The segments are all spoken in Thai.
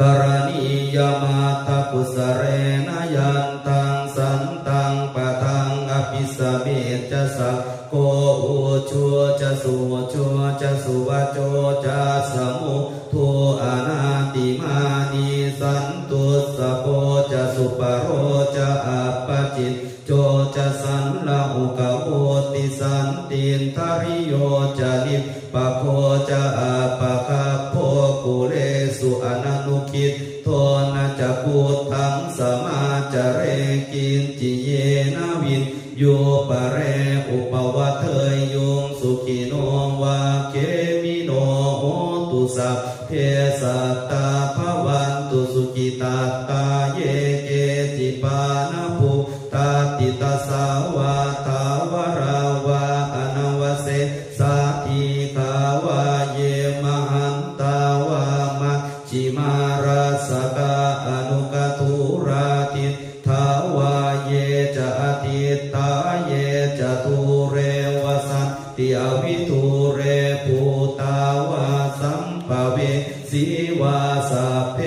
กรณียมาตกุสเรนยันตังสันตังปะทังอภิสเมจะสักโกอุชัวจะสุชัวจะสุวโจจะสมุทุอนาติมานีสันตุสโพจะสุปโรจะอัปปจิตโจจะสันละอุกโหติสันตินทริโยจะนิปปโพจะอัปปะคะโพกุเลสุอนันุคิตโทนะจะพุทธังสมาจเรกินจิเยนะวินโยปะเรอุปวัตเถยโยงสุขิโนวาเกมิโนโหตุสัพเพสัตตาภวันตุสุขิตาตาเยเกจิปานะภูตาติตาสาวาตาวราวาอนวเสสาธิกาวาเยมหันตาวามัชฌิมาราสกาอนุกทุราทิทาวาเยจะอทิตาเยจะทุเรวสันติอวิทุเรภูตาวาสัมภเวสีวาสัพเพ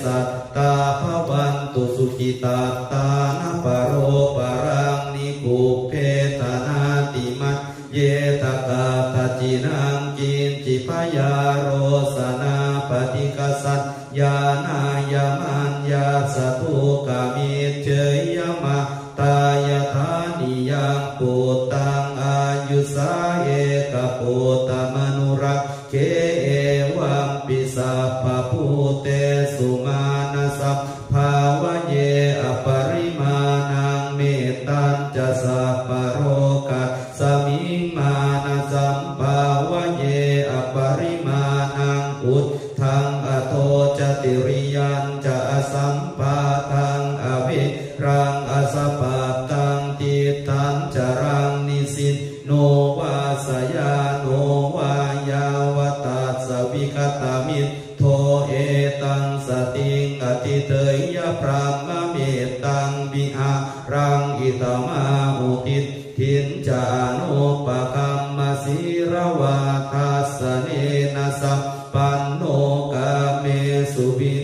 สัตตาภวันตุสุขิตาตานะปโรปรังนิคุเพตนาติมัตเยตกาตจินังกินจิพยาโรสนาปฏิกสัตยานายมันยาสตุกามิเจยมะตายธานิยังปุตตังอายุสาเอกปุตตมนุรักเกเอวัมปิสัพพะภูเตสุมานะสัพภาวะเยอปริมาณังเมตตัญจะสัพพะโรกัสสมิงมานะสัมภาวะเยอปริมาณังอุทธังอโทจติริยัญจะอสัมปาทังอวิรังอสปะตังติตัญจรังนิสินโนวาสยาโนวายาวตัสสวิคตามิโทเอตังสติงอติเตยะพรามเมตตังวิหารังอิตมาอุทิศทินจานุปคัมมสีรวาทัสสเนนะสัพปันโนกาเมสุวิน